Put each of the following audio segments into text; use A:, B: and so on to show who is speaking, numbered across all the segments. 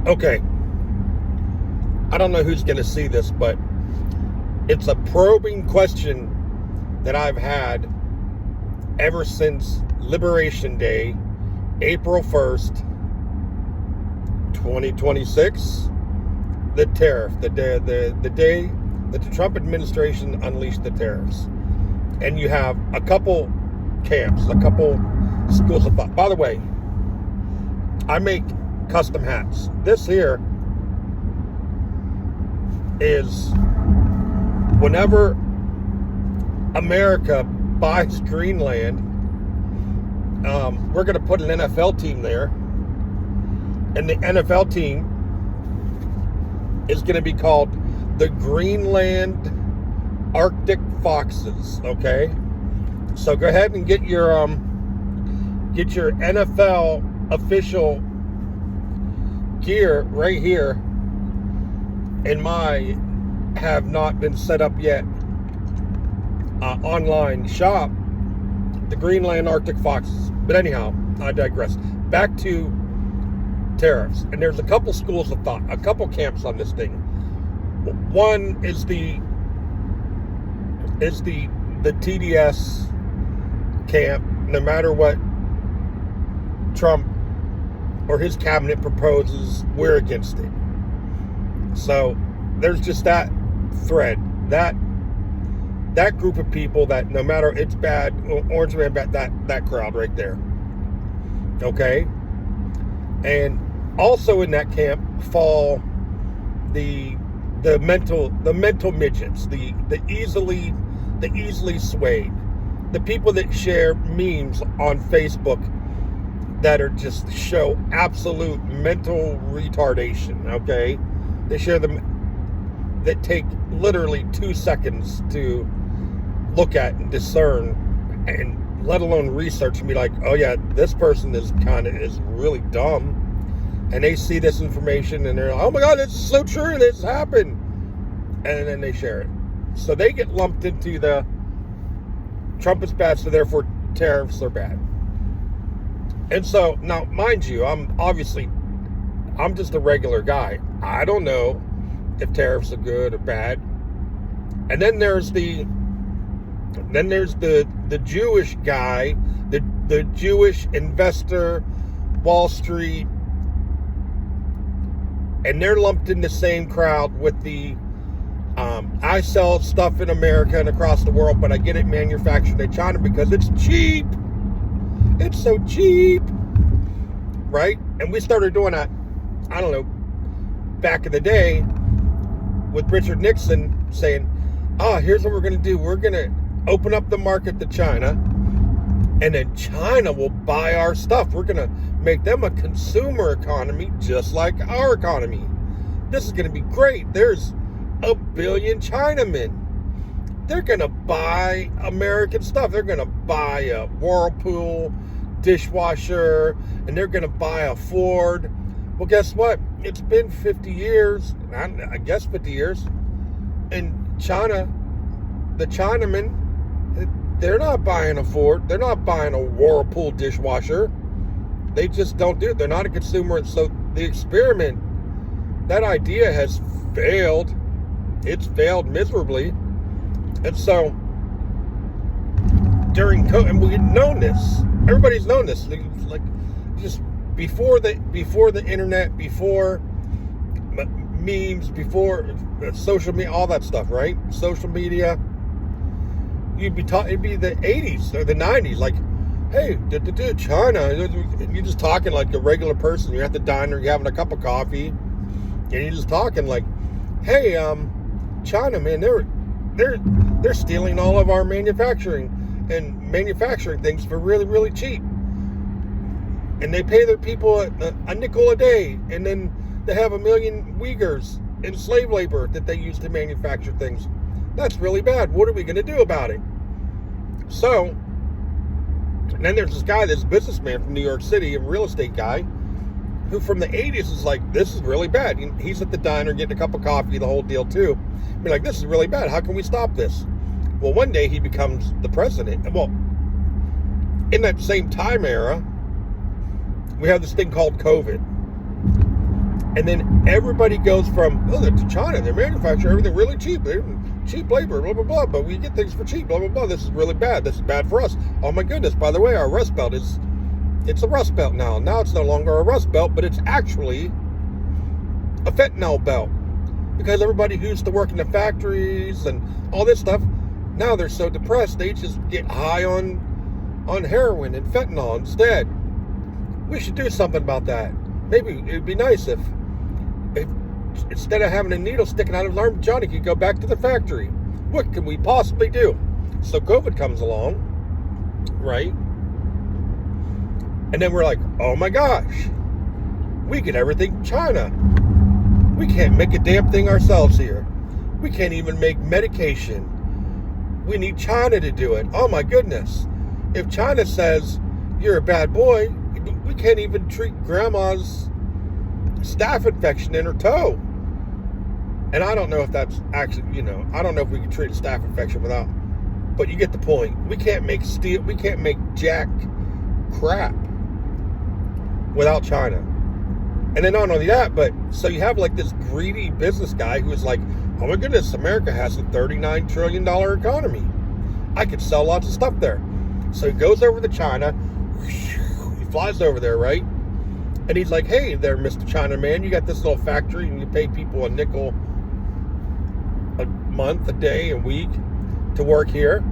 A: Okay, I don't know who's going to see this, but it's a probing question that I've had ever since Liberation Day, April 1st, 2026. The tariff, the day that the Trump administration unleashed the tariffs. And you have a couple camps, a couple schools of thought. By the way, I make custom hats. This here is whenever America buys Greenland, we're going to put an NFL team there, and the NFL team is going to be called the Greenland Arctic Foxes. Okay, so go ahead and get your NFL official gear right here in my have not been set up yet online shop, the Greenland Arctic Foxes. But anyhow, I digress. Back to tariffs, and there's a couple schools of thought, a couple camps on this thing. One is the TDS camp. No matter what Trump or his cabinet proposes, we're against it. So there's just that thread, that group of people that no matter it's bad, Orange Man bad, that crowd right there. Okay, and also in that camp fall the mental midgets, the easily swayed, the people that share memes on Facebook that are just show absolute mental retardation. Okay, they share them that take literally 2 seconds to look at and discern, and let alone research and be like, oh yeah, this person is really dumb, and they see this information and they're like, oh my god, this is so true, this happened, and then they share it. So they get lumped into the Trump is bad, so therefore tariffs are bad. And so now, mind you, I'm just a regular guy. I don't know if tariffs are good or bad. And then there's the Jewish guy, the Jewish investor, Wall Street, and they're lumped in the same crowd with the I sell stuff in America and across the world, but I get it manufactured in China because it's cheap. It's so cheap, right? And we started doing that, I don't know, back in the day with Richard Nixon saying, here's what we're going to do. We're going to open up the market to China, and then China will buy our stuff. We're going to make them a consumer economy just like our economy. This is going to be great. There's 1 billion Chinamen. They're going to buy American stuff. They're going to buy a Whirlpool dishwasher, and they're going to buy a Ford. Well, guess what? It's been 50 years, I guess 50 years, and China, the Chinamen, they're not buying a Ford. They're not buying a Whirlpool dishwasher. They just don't do it. They're not a consumer. And so the experiment, that idea has failed. It's failed miserably. And so during COVID, and we've known this. Everybody's known this. Like just before the internet, before memes, before social media, all that stuff, right? Social media. It'd be the 80s or the 90s, like, hey, China. You're just talking like a regular person. You're at the diner, you're having a cup of coffee, and you're just talking like, hey, China, man, they're stealing all of our manufacturing things for really, really cheap. And they pay their people a nickel a day, and then they have 1 million Uyghurs in slave labor that they use to manufacture things. That's really bad. What are we going to do about it? So, and then there's this businessman from New York City, a real estate guy, who from the 80s is like, this is really bad. He's at the diner getting a cup of coffee, the whole deal too. Be like, this is really bad. How can we stop this? Well, one day he becomes the president. Well, in that same time era, we have this thing called COVID. And then everybody goes from, oh, to China, they manufacture everything really cheap. Cheap labor, blah, blah, blah. But we get things for cheap, blah, blah, blah. This is really bad. This is bad for us. Oh, my goodness. By the way, our Rust Belt it's a Rust Belt now. Now it's no longer a Rust Belt, but it's actually a fentanyl belt. Because everybody who used to work in the factories and all this stuff, now they're so depressed, they just get high on heroin and fentanyl instead. We should do something about that. Maybe it'd be nice if instead of having a needle sticking out of his arm, Johnny could go back to the factory. What can we possibly do? So COVID comes along, right? And then we're like, oh my gosh, we get everything from China. We can't make a damn thing ourselves here. We can't even make medication. We need China to do it. Oh my goodness. If China says you're a bad boy, we can't even treat grandma's staph infection in her toe. And I don't know if that's actually, I don't know if we can treat a staph infection without, but you get the point. We can't make steel, we can't make jack crap without China. And then not only that, but so you have like this greedy business guy who is like, oh my goodness, America has a $39 trillion economy. I could sell lots of stuff there. So he goes over to China, he flies over there, right? And he's like, hey there, Mr. China man, you got this little factory and you pay people a nickel a month, a day, a week to work here.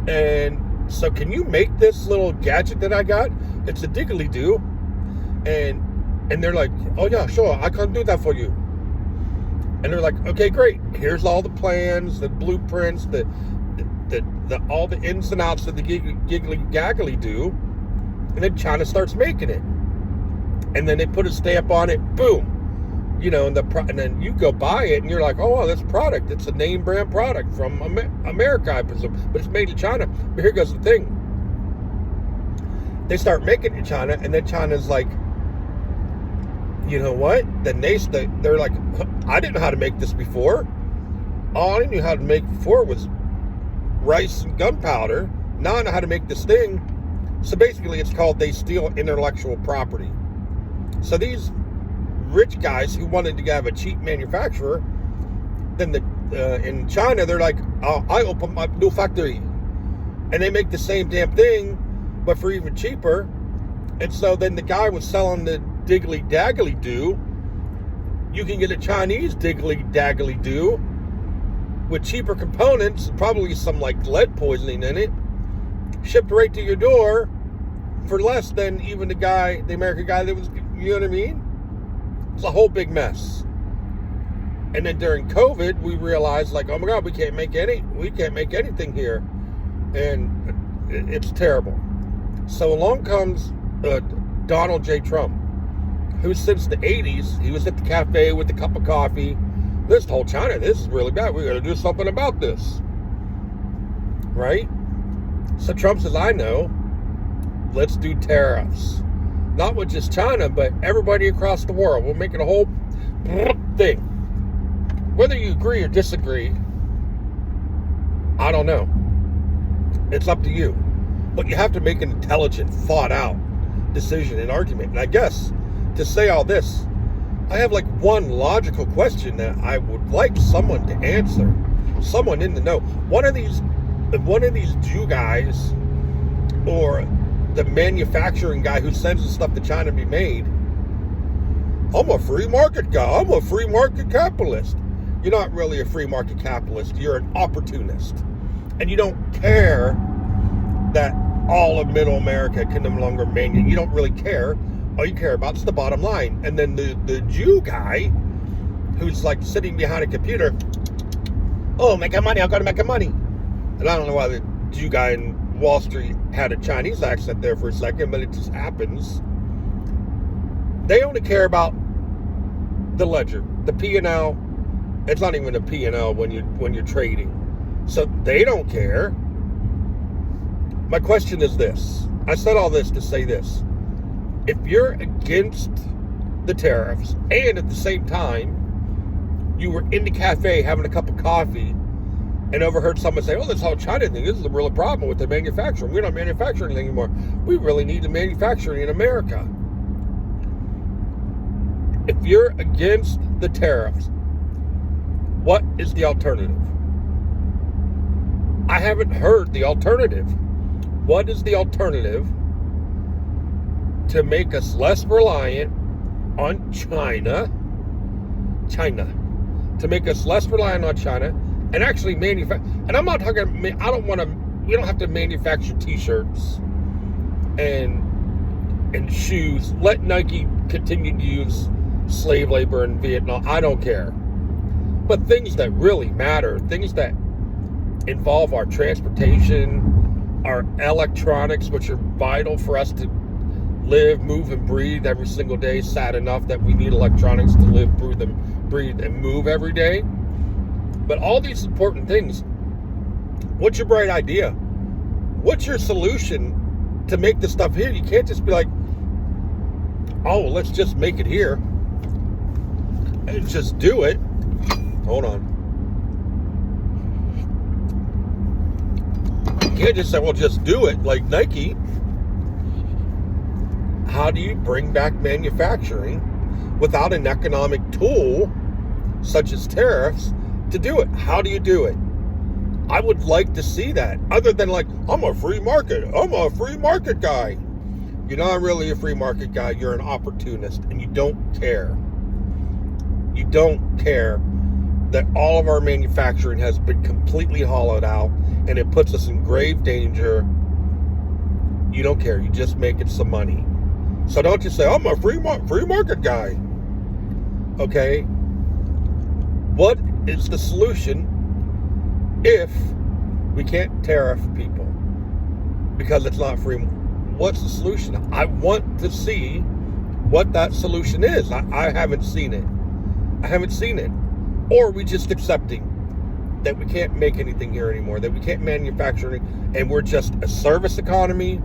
A: And so can you make this little gadget that I got? It's a diggly-doo. And they're like, oh yeah, sure, I can do that for you. And they're like, okay, great. Here's all the plans, the blueprints, the all the ins and outs of the giggly gaggly do. And then China starts making it. And then they put a stamp on it, boom. And then you go buy it and you're like, oh, well, this product, it's a name brand product from America, I presume, but it's made in China. But here goes the thing. They start making it in China, and then China's like, you know what? Then they're like, I didn't know how to make this before. All I knew how to make before was rice and gunpowder. Now I know how to make this thing. So basically it's called they steal intellectual property. So these rich guys who wanted to have a cheap manufacturer, then in China they're like, oh, I open my new factory. And they make the same damn thing, but for even cheaper. And so then the guy was selling the Diggly Daggly Doo. You can get a Chinese Diggly Daggly Doo with cheaper components, probably some like lead poisoning in it, shipped right to your door for less than even the American guy that was, you know what I mean? It's a whole big mess. And then during COVID, we realized like, oh my God, we can't make anything here. And it's terrible. So along comes Donald J. Trump, who since the 80s, he was at the cafe with a cup of coffee. This whole China, this is really bad. We got to do something about this. Right? So Trump says, I know, let's do tariffs. Not with just China, but everybody across the world. We'll make it a whole thing. Whether you agree or disagree, I don't know. It's up to you. But you have to make an intelligent, thought out decision and argument. And I guess to say all this, I have like one logical question that I would like someone to answer. Someone in the know. One of these Jew guys or the manufacturing guy who sends the stuff to China to be made. I'm a free market guy. I'm a free market capitalist. You're not really a free market capitalist. You're an opportunist. And you don't care that all of middle America can no longer manufacture. You don't really care. All you care about is the bottom line. And then the Jew guy who's like sitting behind a computer, oh, making money, I'm going to make money. And I don't know why the Jew guy in Wall Street had a Chinese accent there for a second, but it just happens. They only care about the ledger, the P&L. It's not even a P&L when you're trading. So they don't care. My question is this. I said all this to say this. If you're against the tariffs and at the same time you were in the cafe having a cup of coffee and overheard someone say, oh, this whole China thing, this is a real problem with the manufacturing. We're not manufacturing anything anymore. We really need to manufacture in America. If you're against the tariffs, what is the alternative? I haven't heard the alternative. What is the alternative to make us less reliant on China? To make us less reliant on China and actually manufacture. And I'm not talking, we don't have to manufacture t-shirts and shoes. Let Nike continue to use slave labor in Vietnam. I don't care. But things that really matter, things that involve our transportation, our electronics, which are vital for us to live, move, and breathe every single day. Sad enough that we need electronics to live, breathe, and move every day. But all these important things, what's your bright idea? What's your solution to make this stuff here? You can't just be like, oh, let's just make it here and just do it. Hold on. You can't just say, well, just do it like Nike. How do you bring back manufacturing without an economic tool such as tariffs to do it? How do you do it? I would like to see that, other than like, I'm a free market guy. You're not really a free market guy. You're an opportunist, and you don't care. You don't care that all of our manufacturing has been completely hollowed out, and it puts us in grave danger. You don't care. You just making some money. So don't just say, I'm a free market guy. Okay? What is the solution if we can't tariff people because it's not free? What's the solution? I want to see what that solution is. I haven't seen it. Or are we just accepting that we can't make anything here anymore, that we can't manufacture anything, and we're just a service economy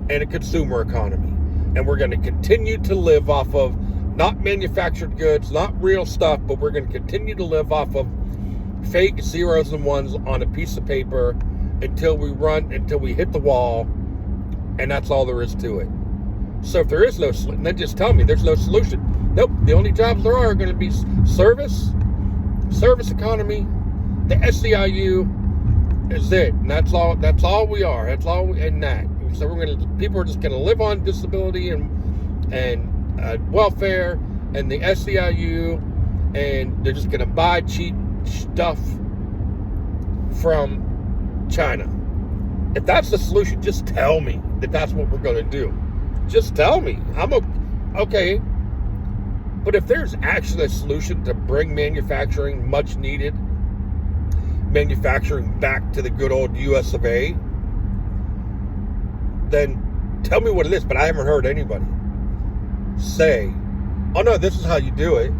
A: and a consumer economy? And we're going to continue to live off of not manufactured goods, not real stuff, but we're going to continue to live off of fake zeros and ones on a piece of paper until we hit the wall, and that's all there is to it. So if there is no solution, then just tell me there's no solution. Nope, the only jobs there are going to be service economy, the SEIU is it, and that's all we are. That's all, and that. So people are just going to live on disability and welfare and the SEIU, and they're just going to buy cheap stuff from China. If that's the solution, just tell me that that's what we're going to do. Just tell me. I'm okay. But if there's actually a solution to bring manufacturing, much needed manufacturing, back to the good old US of A, then tell me what it is. But I haven't heard anybody say, oh no, this is how you do it.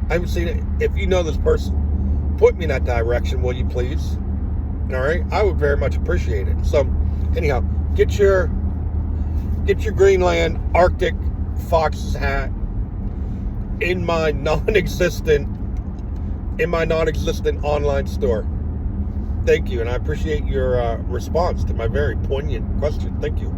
A: I haven't seen it. If you know this person, point me in that direction, will you please? All right, I would very much appreciate it. So anyhow, get your Greenland Arctic Fox's hat in my non-existent online store. Thank you, and I appreciate your response to my very poignant question. Thank you.